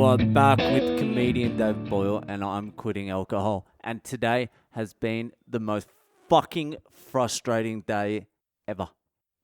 You are back with comedian David Boyle, and I'm quitting alcohol. And today has been the most fucking frustrating day ever.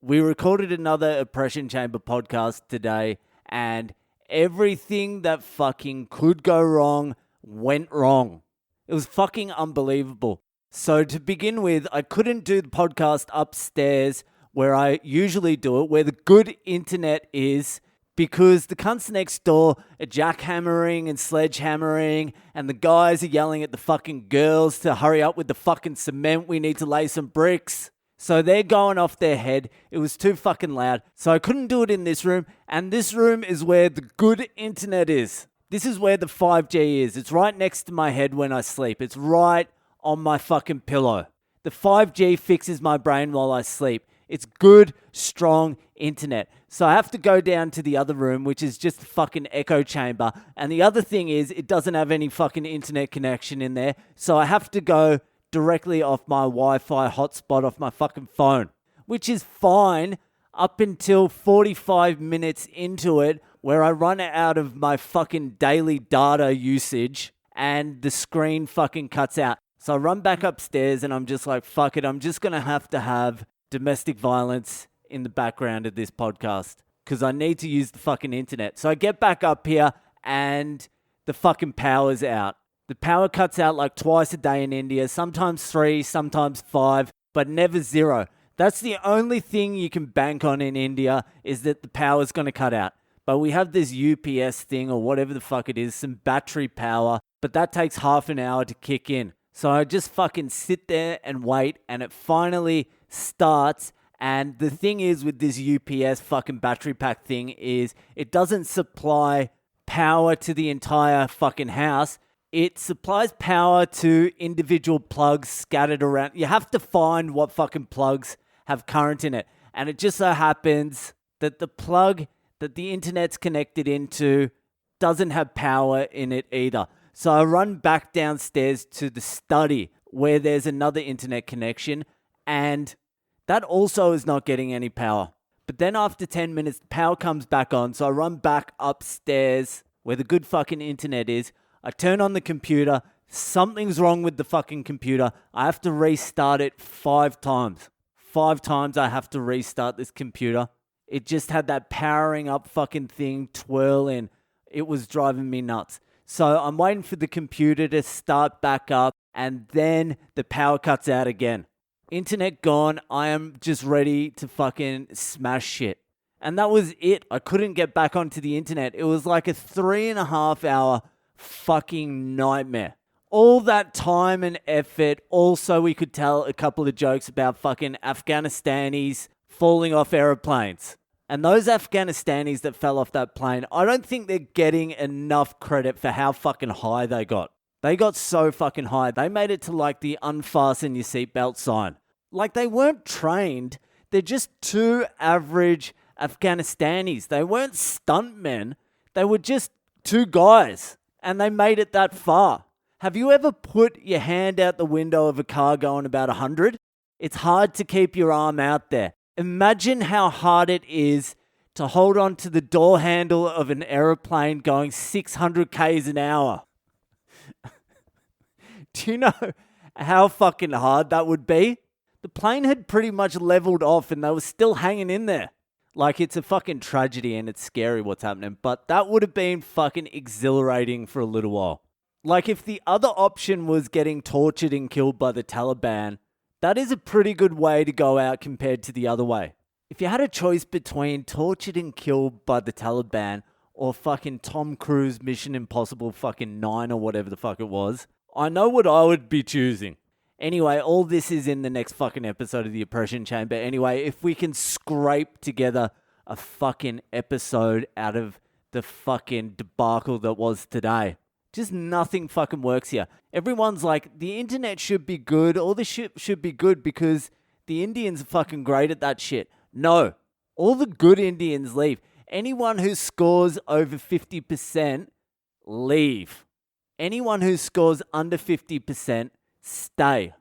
We recorded another Oppression Chamber podcast today, and everything that fucking could go wrong went wrong. It was fucking unbelievable. So to begin with, I couldn't do the podcast upstairs where I usually do it, where the good internet is, because the cunts next door are jackhammering and sledgehammering, and the guys are yelling at the fucking girls to hurry up with the fucking cement. We need to lay some bricks. So they're going off their head. It was too fucking loud. So I couldn't do it in this room, and this room is where the good internet is. This is where the 5G is. It's right next to my head when I sleep. It's right on my fucking pillow. The 5G fixes my brain while I sleep. It's good, strong internet. So I have to go down to the other room, which is just a fucking echo chamber. And the other thing is, it doesn't have any fucking internet connection in there. So I have to go directly off my Wi-Fi hotspot off my fucking phone, which is fine up until 45 minutes into it, where I run out of my fucking daily data usage and the screen fucking cuts out. So I run back upstairs and I'm just like, fuck it, I'm just going to have domestic violence in the background of this podcast because I need to use the fucking internet. So I get back up here and the fucking power's out. The power cuts out like twice a day in India, sometimes 3, sometimes 5, but never 0. That's the only thing you can bank on in India, is that the power's going to cut out. But we have this UPS thing or whatever the fuck it is, some battery power, but that takes half an hour to kick in. So I just fucking sit there and wait, and it finally starts. And the thing is with this UPS fucking battery pack thing is it doesn't supply power to the entire fucking house. It supplies power to individual plugs scattered around. You have to find what fucking plugs have current in it. And it just so happens that the plug that the internet's connected into doesn't have power in it either. So I run back downstairs to the study where there's another internet connection, and that also is not getting any power. But then after 10 minutes, the power comes back on. So I run back upstairs where the good fucking internet is. I turn on the computer. Something's wrong with the fucking computer. I have to restart it 5 times. 5 times I have to restart this computer. It just had that powering up fucking thing twirling. It was driving me nuts. So I'm waiting for the computer to start back up, and then the power cuts out again. Internet gone. I am just ready to fucking smash shit. And that was it. I couldn't get back onto the internet. It was like a 3.5 hour fucking nightmare. All that time and effort. Also, we could tell a couple of jokes about fucking Afghanistanis falling off aeroplanes. And those Afghanistanis that fell off that plane, I don't think they're getting enough credit for how fucking high they got. They got so fucking high. They made it to like the unfasten your seatbelt sign. Like they weren't trained. They're just 2 average Afghanistanis. They weren't stuntmen. They were just 2 guys. And they made it that far. Have you ever put your hand out the window of a car going about 100? It's hard to keep your arm out there. Imagine how hard it is to hold on to the door handle of an aeroplane going 600 k's an hour. Do you know how fucking hard that would be? The plane had pretty much leveled off and they were still hanging in there. Like, it's a fucking tragedy and it's scary what's happening, but that would have been fucking exhilarating for a little while. Like, if the other option was getting tortured and killed by the Taliban, that is a pretty good way to go out compared to the other way. If you had a choice between tortured and killed by the Taliban or fucking Tom Cruise Mission Impossible fucking 9 or whatever the fuck it was, I know what I would be choosing. Anyway, all this is in the next fucking episode of the Oppression Chamber. Anyway, if we can scrape together a fucking episode out of the fucking debacle that was today. Just nothing fucking works here. Everyone's like, the internet should be good. All this shit should be good because the Indians are fucking great at that shit. No. All the good Indians leave. Anyone who scores over 50%, leave. Anyone who scores under 50%, stay.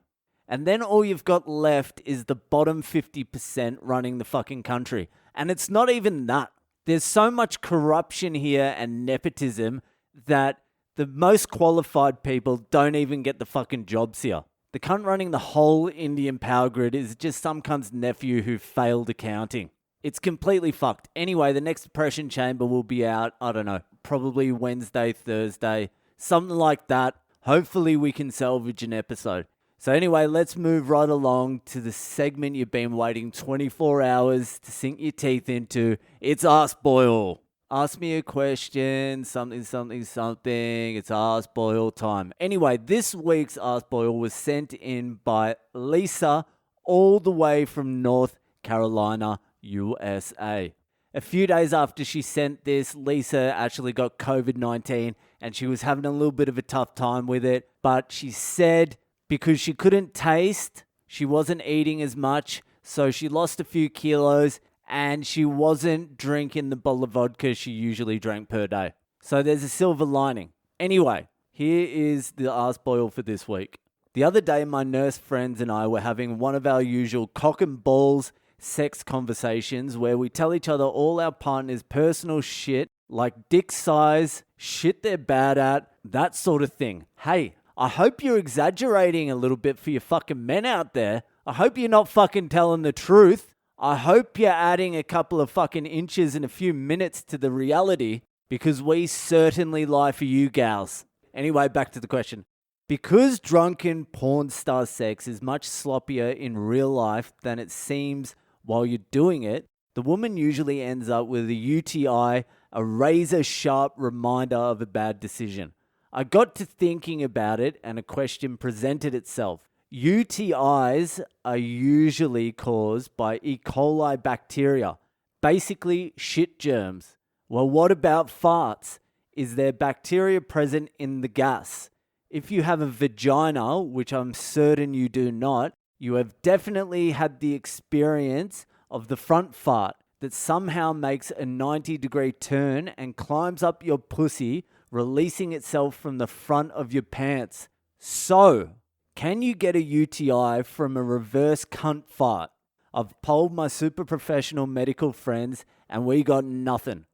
And then all you've got left is the bottom 50% running the fucking country. And it's not even that. There's so much corruption here and nepotism that the most qualified people don't even get the fucking jobs here. The cunt running the whole Indian power grid is just some cunt's nephew who failed accounting. It's completely fucked. Anyway, the next Depression Chamber will be out, I don't know, probably Wednesday, Thursday, something like that. Hopefully we can salvage an episode. So anyway, let's move right along to the segment you've been waiting 24 hours to sink your teeth into. It's Ask Boyle. Ask me a question, something. It's Ask Boyle time. Anyway, this week's Ask Boyle was sent in by Lisa, all the way from North Carolina, USA. A few days after she sent this, Lisa actually got COVID-19 and she was having a little bit of a tough time with it. But she said because she couldn't taste, she wasn't eating as much, so she lost a few kilos and she wasn't drinking the bottle of vodka she usually drank per day. So there's a silver lining. Anyway, here is the Ask Boyle for this week. The other day, my nurse friends and I were having one of our usual cock and balls sex conversations where we tell each other all our partners' personal shit, like dick size, shit they're bad at, that sort of thing. Hey, I hope you're exaggerating a little bit for your fucking men out there. I hope you're not fucking telling the truth. I hope you're adding a couple of fucking inches and a few minutes to the reality, because we certainly lie for you gals. Anyway, back to the question. Because drunken porn star sex is much sloppier in real life than it seems while you're doing it, the woman usually ends up with a UTI, a razor-sharp reminder of a bad decision. I got to thinking about it and a question presented itself. UTIs are usually caused by E. coli bacteria, basically shit germs. Well, what about farts? Is there bacteria present in the gas? If you have a vagina, which I'm certain you do not, you have definitely had the experience of the front fart that somehow makes a 90-degree turn and climbs up your pussy, releasing itself from the front of your pants. So, can you get a UTI from a reverse cunt fart? I've polled my super professional medical friends and we got nothing.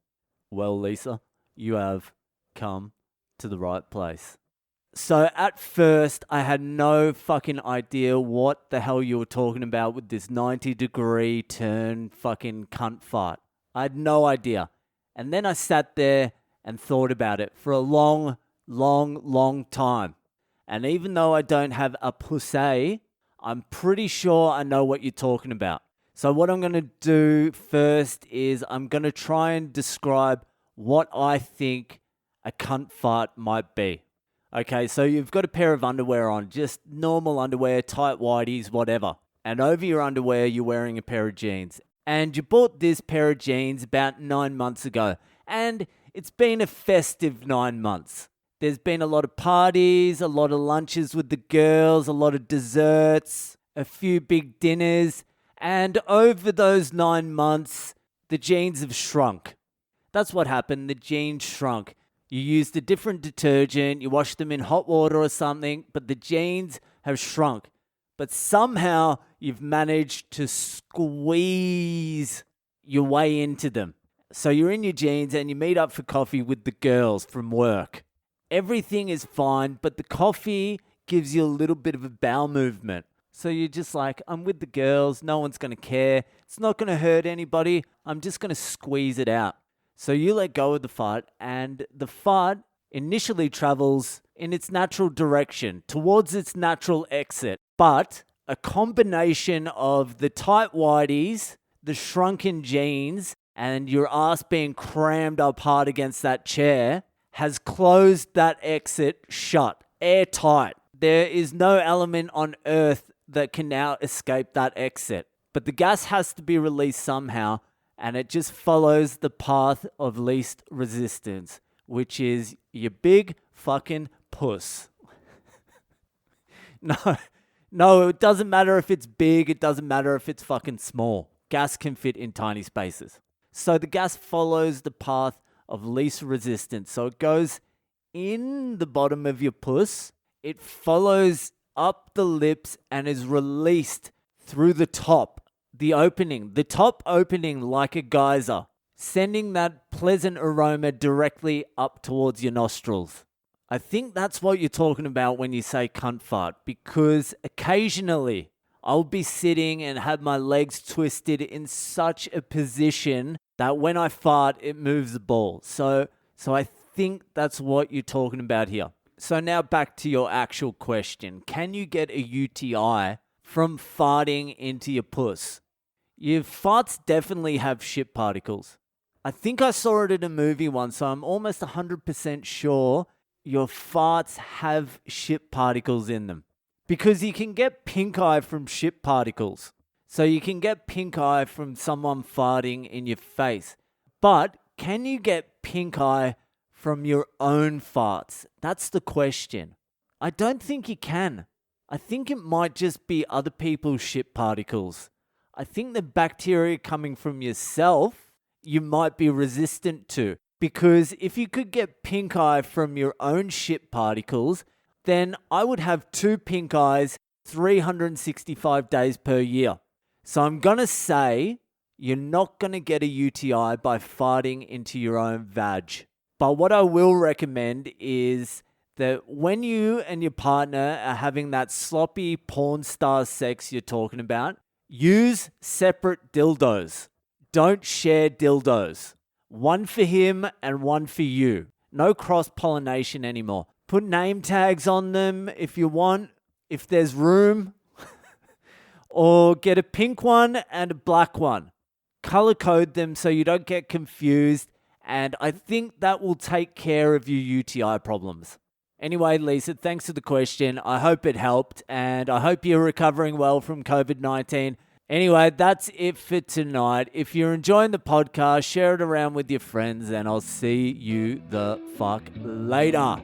Well, Lisa, you have come to the right place. So at first, I had no fucking idea what the hell you were talking about with this 90-degree turn fucking cunt fart. I had no idea. And then I sat there and thought about it for a long time. And even though I don't have a pussy, I'm pretty sure I know what you're talking about. So what I'm going to do first is I'm going to try and describe what I think a cunt fart might be. Okay, so you've got a pair of underwear on, just normal underwear, tight whities, whatever. And over your underwear, you're wearing a pair of jeans. And you bought this pair of jeans about 9 months ago. And it's been a festive 9 months. There's been a lot of parties, a lot of lunches with the girls, a lot of desserts, a few big dinners. And over those 9 months, the jeans have shrunk. That's what happened. The jeans shrunk. You used a different detergent, you washed them in hot water or something, but the jeans have shrunk. But somehow you've managed to squeeze your way into them. So you're in your jeans and you meet up for coffee with the girls from work. Everything is fine, but the coffee gives you a little bit of a bowel movement. So you're just like, I'm with the girls, no one's going to care, it's not going to hurt anybody, I'm just going to squeeze it out. So you let go of the fart, and the fart initially travels in its natural direction, towards its natural exit. But a combination of the tight whities, the shrunken jeans, and your ass being crammed up hard against that chair has closed that exit shut, airtight. There is no element on earth that can now escape that exit. But the gas has to be released somehow, and it just follows the path of least resistance, which is your big fucking puss. No, it doesn't matter if it's big, it doesn't matter if it's fucking small. Gas can fit in tiny spaces. So the gas follows the path of least resistance. So it goes in the bottom of your puss, it follows up the lips and is released through the top. The top opening like a geyser. sending that pleasant aroma directly up towards your nostrils. I think that's what you're talking about when you say cunt fart, because occasionally I'll be sitting and have my legs twisted in such a position that when I fart, it moves the ball. So I think that's what you're talking about here. So now back to your actual question. Can you get a UTI from farting into your puss? Your farts definitely have shit particles. I think I saw it in a movie once, so I'm almost 100% sure your farts have shit particles in them. Because you can get pink eye from shit particles. So you can get pink eye from someone farting in your face. But can you get pink eye from your own farts? That's the question. I don't think you can. I think it might just be other people's shit particles. I think the bacteria coming from yourself, you might be resistant to. Because if you could get pink eye from your own shit particles, then I would have 2 pink eyes 365 days per year. So I'm going to say you're not going to get a UTI by farting into your own vag. But what I will recommend is that when you and your partner are having that sloppy porn star sex you're talking about, use separate dildos. Don't share dildos. One for him and one for you. No cross-pollination anymore. Put name tags on them if you want, if there's room. Or get a pink one and a black one. Color code them so you don't get confused. And I think that will take care of your UTI problems. Anyway, Lisa, thanks for the question. I hope it helped. And I hope you're recovering well from COVID-19. Anyway, that's it for tonight. If you're enjoying the podcast, share it around with your friends. And I'll see you the fuck later.